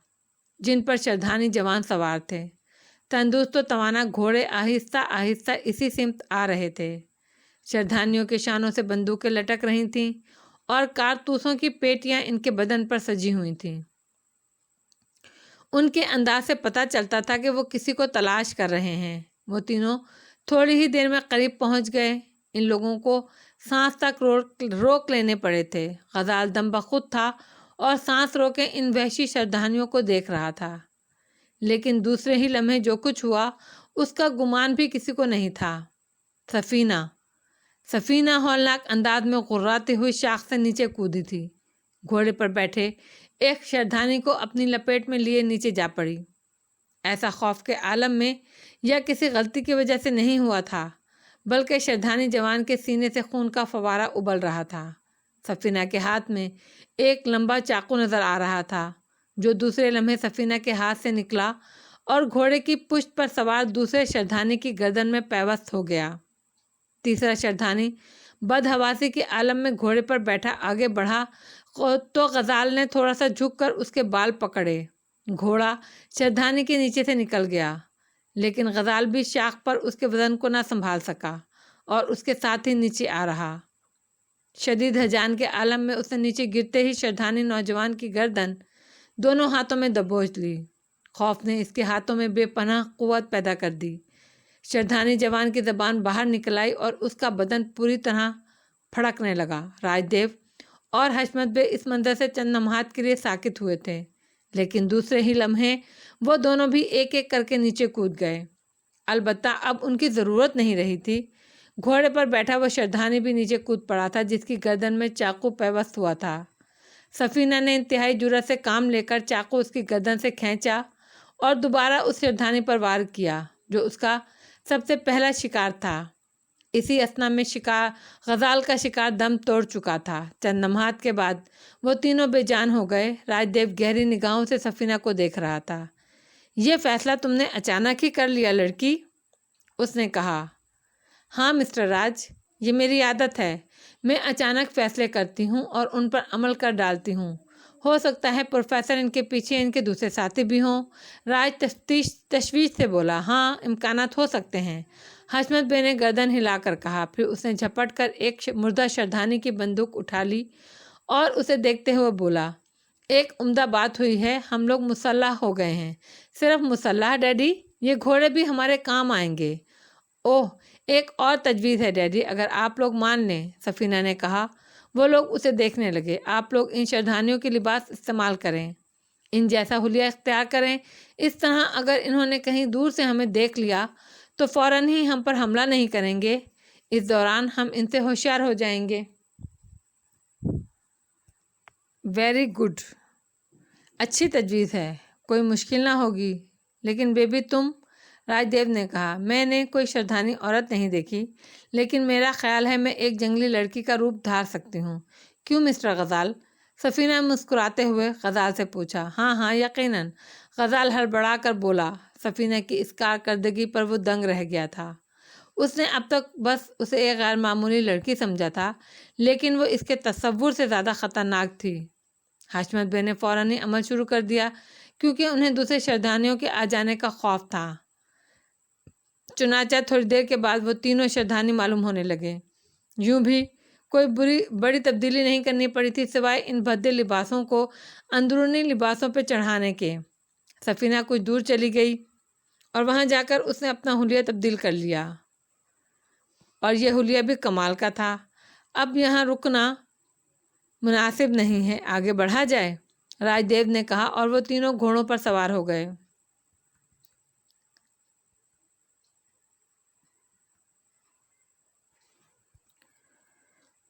جن پر شردھانی جوان سوار تھے۔ تندرست و توانا گھوڑے آہستہ آہستہ اسی سمت آ رہے تھے۔ شردھانیوں کے شانوں سے بندوقیں لٹک رہی تھیں اور کارتوسوں کی پیٹیاں ان کے بدن پر سجی ہوئی تھیں۔ ان کے انداز سے پتہ چلتا تھا کہ وہ کسی کو تلاش کر رہے ہیں۔ وہ تینوں تھوڑی ہی دیر میں قریب پہنچ گئے۔ ان لوگوں کو سانس تک روک لینے پڑے تھے۔ غزال دم بخود تھا اور سانس روکے ان وحشی شردھانیوں کو دیکھ رہا تھا، لیکن دوسرے ہی لمحے جو کچھ ہوا اس کا گمان بھی کسی کو نہیں تھا۔ سفینہ ہولناک انداز میں غراتے ہوئی شاخ سے نیچے کودی تھی۔ گھوڑے پر بیٹھے ایک شردھانی کو اپنی لپیٹ میں لیے نیچے جا پڑی۔ ایسا خوف کے عالم میں یا کسی غلطی کی وجہ سے نہیں ہوا تھا، بلکہ شردھانی جوان کے سینے سے خون کا فوارہ ابل رہا تھا۔ سفینہ کے ہاتھ میں ایک لمبا چاقو نظر آ رہا تھا جو دوسرے لمحے سفینہ کے ہاتھ سے نکلا اور گھوڑے کی پشت پر سوار دوسرے شردھانی کی گردن میں پیوست ہو گیا۔ تیسرا شردھانی بدحواسی کے عالم میں گھوڑے پر بیٹھا آگے بڑھا تو غزال نے تھوڑا سا جھک کر اس کے بال پکڑے۔ گھوڑا شردھانی کے نیچے سے نکل گیا، لیکن غزال بھی شاخ پر اس کے وزن کو نہ سنبھال سکا اور اس کے ساتھ ہی نیچے آ رہا۔ شدید ہیجان کے عالم میں اس نے نیچے گرتے ہی شردھانی نوجوان کی گردن دونوں ہاتھوں میں دبوچ لی۔ خوف نے اس کے ہاتھوں میں بے پناہ قوت پیدا کر دی۔ شردھانی جوان کی زبان باہر نکل آئی اور اس کا بدن پوری طرح پھڑکنے لگا۔ راج دیو اور حشمت بے اس منظر سے چند لمحات کے لیے ساکت ہوئے تھے، لیکن دوسرے ہی لمحے وہ دونوں بھی ایک ایک کر کے نیچے کود گئے۔ البتہ اب ان کی ضرورت نہیں رہی تھی۔ گھوڑے پر بیٹھا وہ شردھانی بھی نیچے کود پڑا تھا جس کی گردن میں چاقو پیوست ہوا تھا۔ سفینہ نے انتہائی جرأت سے کام لے کر چاقو اس کی گردن سے کھینچا اور دوبارہ اس شردھانی پر وار کیا جو اس کا سب سے پہلا شکار تھا۔ اسی اثنا میں غزال کا شکار دم توڑ چکا تھا۔ چند لمحات کے بعد وہ تینوں بے جان ہو گئے۔ راج دیو گہری نگاہوں سے سفینہ کو دیکھ رہا تھا۔ یہ فیصلہ تم نے اچانک ہی کر لیا لڑکی، اس نے کہا۔ ہاں مسٹر راج، یہ میری عادت ہے، میں اچانک فیصلے کرتی ہوں اور ان پر عمل کر ڈالتی ہوں۔ ہو سکتا ہے پروفیسر ان کے پیچھے ان کے دوسرے ساتھی بھی ہوں۔ راج تشویش سے بولا۔ ہاں امکانات ہو سکتے ہیں، حشمت بے نے گردن ہلا کر کہا۔ پھر اس نے جھپٹ کر ایک مردہ شردھانی کی بندوق اٹھا لی اور اسے دیکھتے ہوئے بولا، ایک عمدہ بات ہوئی ہے، ہم لوگ مسلح ہو گئے ہیں۔ صرف مسلح ڈیڈی؟ یہ گھوڑے بھی ہمارے کام آئیں گے۔ اوہ، ایک اور تجویز ہے ڈیڈی، اگر آپ لوگ مان لیں، سفینہ نے کہا۔ وہ لوگ اسے دیکھنے لگے۔ آپ لوگ ان شردھانیوں کے لباس استعمال کریں، ان جیسا حلیہ اختیار کریں۔ اس طرح اگر انہوں نے کہیں دور سے ہمیں دیکھ لیا تو فوراً ہی ہم پر حملہ نہیں کریں گے۔ اس دوران ہم ان سے ہوشیار ہو جائیں گے۔ ویری گڈ، اچھی تجویز ہے، کوئی مشکل نہ ہوگی۔ لیکن بیبی تم، راج دیو نے کہا، میں نے کوئی شردھانی عورت نہیں دیکھی، لیکن میرا خیال ہے میں ایک جنگلی لڑکی کا روپ دھار سکتی ہوں۔ کیوں مسٹر غزال؟ سفینہ مسکراتے ہوئے غزال سے پوچھا۔ ہاں ہاں یقیناً، غزال ہڑبڑا کر بولا۔ سفینہ کی اس کارکردگی پر وہ دنگ رہ گیا تھا۔ اس نے اب تک بس اسے ایک غیر معمولی لڑکی سمجھا تھا، لیکن وہ اس کے تصور سے زیادہ خطرناک تھی۔ حشمت بے نے فوراً ہی عمل شروع کر دیا کیونکہ انہیں دوسرے شردھانیوں کے آ جانے کا خوف تھا۔ چنانچہ تھوڑی دیر کے بعد وہ تینوں شردھانی معلوم ہونے لگے۔ یوں بھی کوئی بڑی تبدیلی نہیں کرنی پڑی تھی سوائے ان بھدے لباسوں کو اندرونی لباسوں پہ چڑھانے کے۔ سفینہ کچھ دور چلی گئی اور وہاں جا کر اس نے اپنا حلیہ تبدیل کر لیا، اور یہ حلیہ بھی کمال کا تھا۔ اب یہاں رکنا مناسب نہیں ہے، آگے بڑھا جائے، راج دیو نے کہا، اور وہ تینوں گھوڑوں پر سوار ہو گئے۔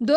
2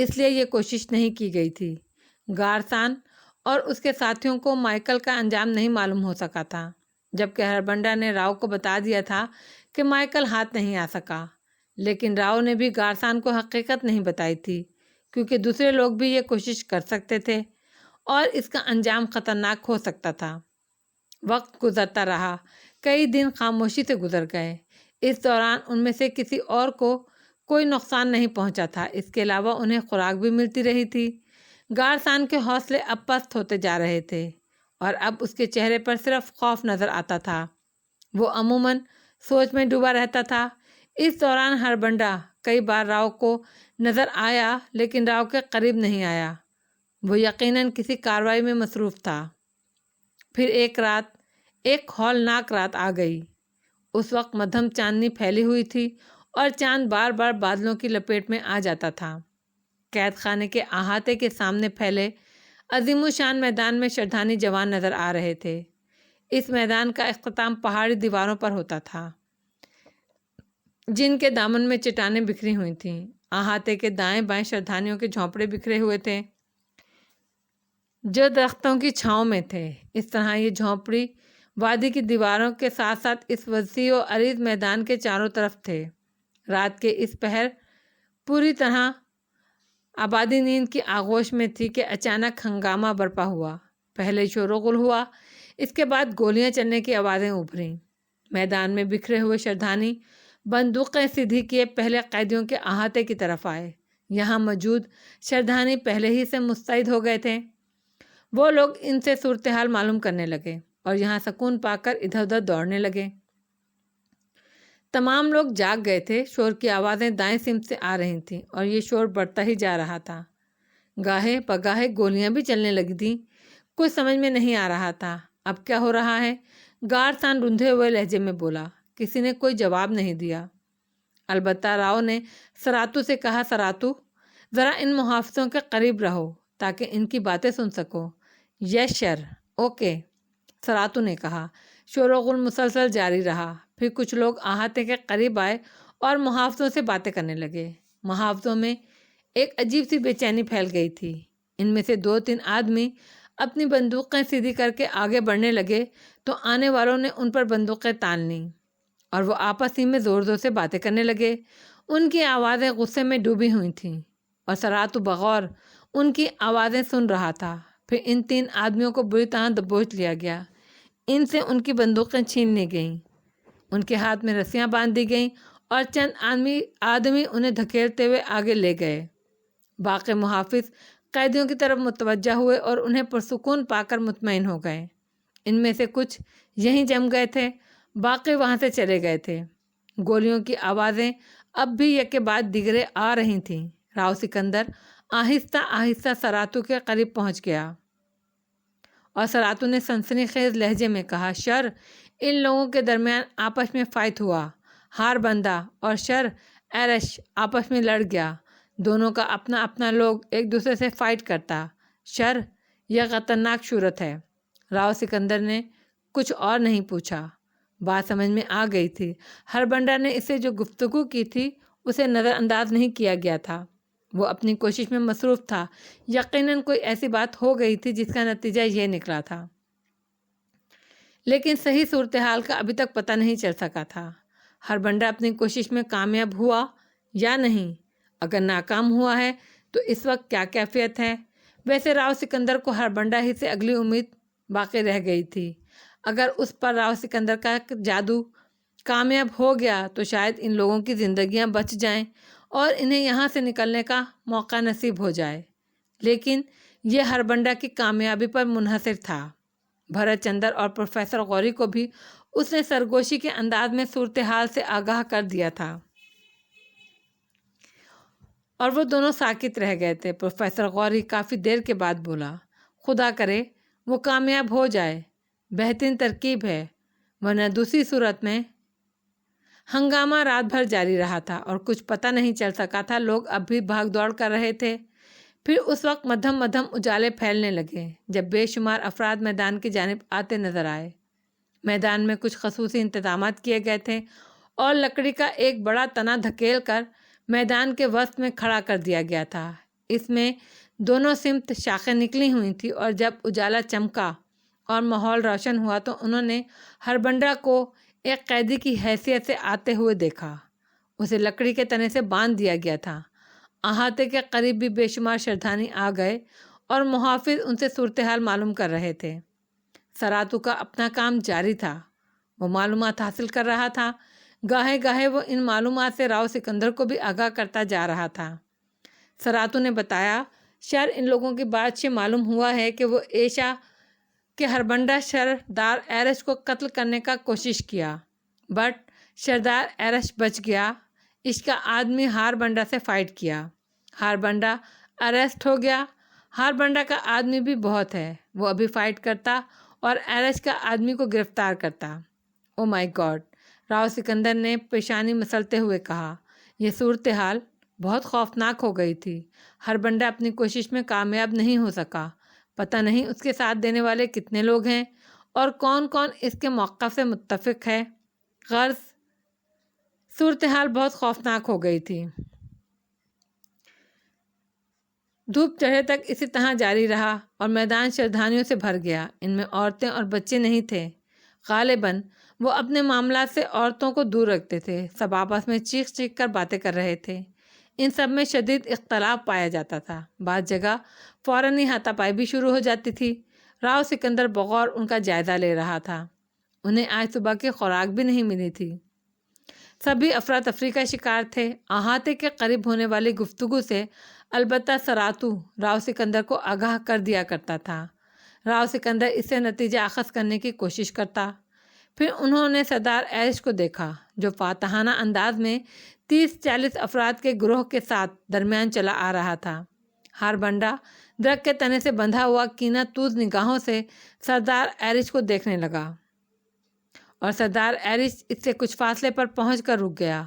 اس لیے یہ کوشش نہیں کی گئی تھی۔ گارسان اور اس کے ساتھیوں کو مائیکل کا انجام نہیں معلوم ہو سکا تھا، جبکہ ہربنڈا نے راؤ کو بتا دیا تھا کہ مائیکل ہاتھ نہیں آ سکا، لیکن راؤ نے بھی گارسان کو حقیقت نہیں بتائی تھی، کیونکہ دوسرے لوگ بھی یہ کوشش کر سکتے تھے اور اس کا انجام خطرناک ہو سکتا تھا۔ وقت گزرتا رہا، کئی دن خاموشی سے گزر گئے۔ اس دوران ان میں سے کسی اور کو کوئی نقصان نہیں پہنچا تھا، اس کے علاوہ انہیں خوراک بھی ملتی رہی تھی۔ گارسان کے حوصلے اب پست ہوتے جا رہے تھے اور اب اس کے چہرے پر صرف خوف نظر آتا تھا۔ وہ عموماً سوچ میں ڈوبا رہتا تھا۔ اس دوران ہربنڈا کئی بار راؤ کو نظر آیا، لیکن راؤ کے قریب نہیں آیا۔ وہ یقیناً کسی کارروائی میں مصروف تھا۔ پھر ایک ہولناک رات آ گئی۔ اس وقت مدھم چاندنی پھیلی ہوئی تھی اور چاند بار بار بادلوں کی لپیٹ میں آ جاتا تھا۔ قید خانے کے احاطے کے سامنے پھیلے عظیم الشان میدان میں شردھانی جوان نظر آ رہے تھے۔ اس میدان کا اختتام پہاڑی دیواروں پر ہوتا تھا، جن کے دامن میں چٹانیں بکھری ہوئی تھیں۔ احاطے کے دائیں بائیں شردھانیوں کے جھونپڑے بکھرے ہوئے تھے جو درختوں کی چھاؤں میں تھے۔ اس طرح یہ جھونپڑی وادی کی دیواروں کے ساتھ ساتھ اس وسیع و عریض میدان کے چاروں طرف تھے۔ رات کے اس پہر پوری طرح آبادی نیند کی آغوش میں تھی کہ اچانک ہنگامہ برپا ہوا۔ پہلے شور و غل ہوا، اس کے بعد گولیاں چلنے کی آوازیں ابھریں۔ میدان میں بکھرے ہوئے شردھانی بندوقیں سیدھی کیے پہلے قیدیوں کے احاطے کی طرف آئے۔ یہاں موجود شردھانی پہلے ہی سے مستعد ہو گئے تھے۔ وہ لوگ ان سے صورتحال معلوم کرنے لگے اور یہاں سکون پا کر ادھر ادھر دوڑنے لگے۔ تمام لوگ جاگ گئے تھے۔ شور کی آوازیں دائیں سمت سے آ رہی تھیں اور یہ شور بڑھتا ہی جا رہا تھا۔ گاہے بگاہے گولیاں بھی چلنے لگی تھیں۔ کچھ سمجھ میں نہیں آ رہا تھا اب کیا ہو رہا ہے۔ گارسان رندھے ہوئے لہجے میں بولا۔ کسی نے کوئی جواب نہیں دیا۔ البتہ راؤ نے سراتو سے کہا، سراتو، ذرا ان محافظوں کے قریب رہو تاکہ ان کی باتیں سن سکو۔ یس سر، اوکے، سراتو نے کہا۔ شور و غل مسلسل جاری رہا۔ پھر کچھ لوگ احاطے کے قریب آئے اور محافظوں سے باتیں کرنے لگے۔ محافظوں میں ایک عجیب سی بے چینی پھیل گئی تھی۔ ان میں سے 2-3 آدمی اپنی بندوقیں سیدھی کر کے آگے بڑھنے لگے تو آنے والوں نے ان پر بندوقیں تان لیں اور وہ آپس ہی میں زور زور سے باتیں کرنے لگے۔ ان کی آوازیں غصے میں ڈوبی ہوئی تھیں اور سراتو بغور ان کی آوازیں سن رہا تھا۔ پھر ان 3 آدمیوں کو بری طرح دبوچ لیا گیا۔ ان سے ان کی بندوقیں چھین لی گئیں، ان کے ہاتھ میں رسیاں باندھ دی گئیں اور چند آدمی انہیں دھکیلتے ہوئے آگے لے گئے۔ باقی محافظ قیدیوں کی طرف متوجہ ہوئے اور انہیں پرسکون پا کر مطمئن ہو گئے۔ ان میں سے کچھ یہیں جم گئے تھے، باقی وہاں سے چلے گئے تھے۔ گولیوں کی آوازیں اب بھی یک کے بعد دیگرے آ رہی تھیں۔ راؤ سکندر آہستہ آہستہ سراتو کے قریب پہنچ گیا اور سراتو نے سنسنی خیز لہجے میں کہا، شر، ان لوگوں کے درمیان آپس میں فائٹ ہوا۔ ہاربندا اور شر ایرش آپس میں لڑ گیا۔ دونوں کا اپنا اپنا لوگ ایک دوسرے سے فائٹ کرتا۔ شر، یہ خطرناک صورت ہے۔ راؤ سکندر نے کچھ اور نہیں پوچھا۔ بات سمجھ میں آ گئی تھی۔ ہربنڈا نے اسے جو گفتگو کی تھی اسے نظر انداز نہیں کیا گیا تھا۔ وہ اپنی کوشش میں مصروف تھا۔ یقیناً کوئی ایسی بات ہو گئی تھی جس کا نتیجہ یہ نکلا تھا، لیکن صحیح صورتحال کا ابھی تک پتہ نہیں چل سکا تھا۔ ہربنڈا اپنی کوشش میں کامیاب ہوا یا نہیں؟ اگر ناکام ہوا ہے تو اس وقت کیا کیفیت ہے؟ ویسے راؤ سکندر کو ہربنڈا ہی سے اگلی امید باقی رہ گئی تھی۔ اگر اس پر راؤ سکندر کا جادو کامیاب ہو گیا تو شاید ان لوگوں کی زندگیاں بچ جائیں اور انہیں یہاں سے نکلنے کا موقع نصیب ہو جائے، لیکن یہ ہربنڈا کی کامیابی پر منحصر تھا۔ بھرت چندر اور پروفیسر غوری کو بھی اس نے سرگوشی کے انداز میں صورتحال سے آگاہ کر دیا تھا اور وہ دونوں ساکت رہ گئے تھے۔ پروفیسر غوری کافی دیر کے بعد بولا، خدا کرے وہ کامیاب ہو جائے، بہترین ترکیب ہے، ورنہ دوسری صورت میں۔ ہنگامہ رات بھر جاری رہا تھا اور کچھ پتہ نہیں چل سکا تھا۔ لوگ اب بھی بھاگ دوڑ کر رہے تھے۔ پھر اس وقت مدھم اجالے پھیلنے لگے جب بے شمار افراد میدان کی جانب آتے نظر آئے۔ میدان میں کچھ خصوصی انتظامات کیے گئے تھے اور لکڑی کا ایک بڑا تنا دھکیل کر میدان کے وسط میں کھڑا کر دیا گیا تھا۔ اس میں دونوں سمت شاخیں نکلی ہوئی تھیں، اور جب اجالا چمکا اور ماحول روشن ہوا تو انہوں نے ہربنڈا کو ایک قیدی کی حیثیت سے آتے ہوئے دیکھا۔ اسے لکڑی کے تنے سے باندھ دیا گیا تھا۔ احاطے کے قریب بھی بے شمار شردھانی آ گئے اور محافظ ان سے صورتحال معلوم کر رہے تھے۔ سراتو کا اپنا کام جاری تھا، وہ معلومات حاصل کر رہا تھا۔ گاہے گاہے وہ ان معلومات سے راؤ سکندر کو بھی آگاہ کرتا جا رہا تھا۔ سراتو نے بتایا، ان لوگوں کی بات سے معلوم ہوا ہے کہ وہ ایشا کہ ہربنڈا سردار ایرش کو قتل کرنے کا کوشش کیا، بٹ سردار ایرش بچ گیا۔ اس کا آدمی ہاربنڈا سے فائٹ کیا، ہاربنڈا اریسٹ ہو گیا۔ ہاربنڈا کا آدمی بھی بہت ہے، وہ ابھی فائٹ کرتا اور ایرش کا آدمی کو گرفتار کرتا۔ او مائی گاڈ، راؤ سکندر نے پیشانی مسلتے ہوئے کہا، یہ صورتحال بہت خوفناک ہو گئی تھی۔ ہربنڈا اپنی کوشش میں کامیاب نہیں ہو سکا۔ پتہ نہیں اس کے ساتھ دینے والے کتنے لوگ ہیں اور کون کون اس کے موقف سے متفق ہے۔ غرض صورتحال بہت خوفناک ہو گئی تھی۔ دھوپ چڑھے تک اسی طرح جاری رہا اور میدان شردھانیوں سے بھر گیا۔ ان میں عورتیں اور بچے نہیں تھے۔ غالباً وہ اپنے معاملات سے عورتوں کو دور رکھتے تھے۔ سب آپس میں چیخ چیخ کر باتیں کر رہے تھے۔ ان سب میں شدید اختلاف پایا جاتا تھا۔ بعض جگہ فوراً ہی ہاتھا پائی بھی شروع ہو جاتی تھی۔ راؤ سکندر بغور ان کا جائزہ لے رہا تھا۔ انہیں آج صبح کی خوراک بھی نہیں ملی تھی۔ سبھی افراتفری کا شکار تھے۔ احاطے کے قریب ہونے والی گفتگو سے البتہ سراتو راؤ سکندر کو آگاہ کر دیا کرتا تھا۔ راؤ سکندر اس سے نتیجہ اخذ کرنے کی کوشش کرتا۔ پھر انہوں نے سردار ایرش کو دیکھا جو فاتحانہ انداز میں 30-40 افراد کے گروہ کے ساتھ درمیان چلا آ رہا تھا۔ ہاربنڈا درخت کے تنے سے بندھا ہوا کینہ توز نگاہوں سے سردار ایرش کو دیکھنے لگا، اور سردار ایرش اس سے کچھ فاصلے پر پہنچ کر رک گیا۔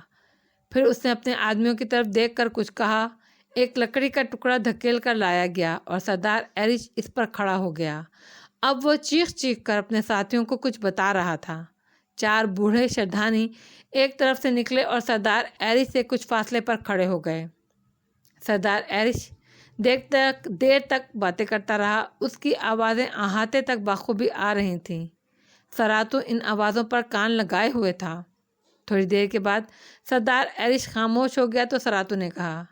پھر اس نے اپنے آدمیوں کی طرف دیکھ کر کچھ کہا۔ ایک لکڑی کا ٹکڑا دھکیل کر لایا گیا اور سردار ایرش اس پر کھڑا ہو گیا۔ اب وہ چیخ چیخ کر اپنے ساتھیوں کو کچھ بتا رہا تھا۔ 4 بوڑھے شردھانی ایک طرف سے نکلے اور سردار ایرش سے کچھ فاصلے پر کھڑے ہو گئے۔ سردار ایرش دیر تک باتیں کرتا رہا۔ اس کی آوازیں احاطے تک بخوبی آ رہی تھیں۔ سراتو ان آوازوں پر کان لگائے ہوئے تھا۔ تھوڑی دیر کے بعد سردار ایرش خاموش ہو گیا تو سراتو نے کہا،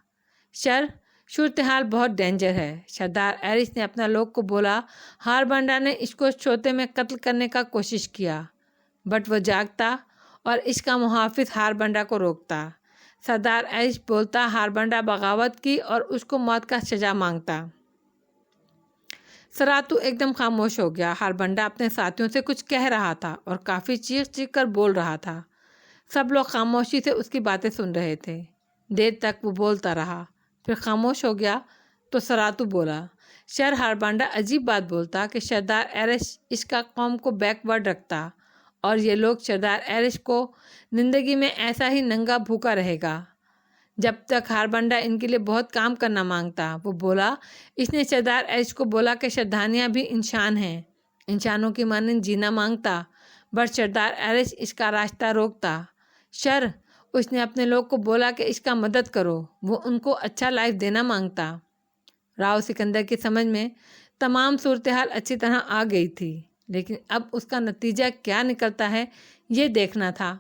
صورتحال بہت ڈینجر ہے۔ سردار ایرش نے اپنا لوگ کو بولا، ہاربنڈا نے اس کو چھوتے میں قتل کرنے کا کوشش کیا، بٹ وہ جاگتا اور اس کا محافظ ہاربنڈا کو روکتا۔ سردار ایرش بولتا، ہاربنڈا بغاوت کی اور اس کو موت کا سزا مانگتا۔ سراتو ایک دم خاموش ہو گیا۔ ہاربنڈا اپنے ساتھیوں سے کچھ کہہ رہا تھا اور کافی چیخ چیخ کر بول رہا تھا۔ سب لوگ خاموشی سے اس کی باتیں سن رہے تھے۔ دیر تک وہ بولتا رہا، پھر خاموش ہو گیا تو سراتو بولا، ہاربنڈا عجیب بات بولتا کہ سردار ایرش اس کا قوم کو بیکورڈ رکھتا اور یہ لوگ سردار ایرش کو زندگی میں ایسا ہی ننگا بھوکا رہے گا جب تک ہاربنڈا ان کے لیے بہت کام کرنا مانگتا۔ وہ بولا، اس نے سردار ایرش کو بولا کہ شردھانیاں بھی انسان ہیں، انسانوں کی مانند جینا مانگتا، بٹ سردار ایرش اس کا راستہ روکتا۔ اس نے اپنے لوگ کو بولا کہ اس کا مدد کرو، وہ ان کو اچھا لائف دینا مانگتا۔ راؤ سکندر کی سمجھ میں تمام صورتحال اچھی طرح آ گئی تھی، لیکن اب اس کا نتیجہ کیا نکلتا ہے یہ دیکھنا تھا۔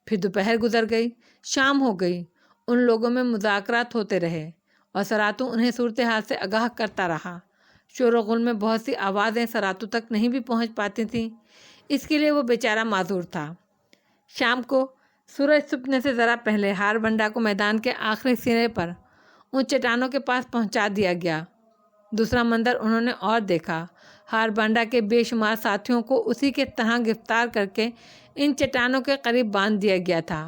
پھر دوپہر گزر گئی، شام ہو گئی۔ ان لوگوں میں مذاکرات ہوتے رہے اور سراتو انہیں صورتحال سے آگاہ کرتا رہا۔ شور و غل میں بہت سی آوازیں سراتو تک نہیں بھی پہنچ پاتی تھیں، اس کے لیے وہ بیچارہ معذور تھا۔ شام کو سورج چھپنے سے ذرا پہلے ہاربنڈا کو میدان کے آخری سرے پر ان چٹانوں کے پاس پہنچا دیا گیا۔ دوسرا منظر انہوں نے اور دیکھا۔ ہاربنڈا کے بے شمار ساتھیوں کو اسی کے طرح گرفتار کر کے ان چٹانوں کے قریب باندھ دیا گیا تھا۔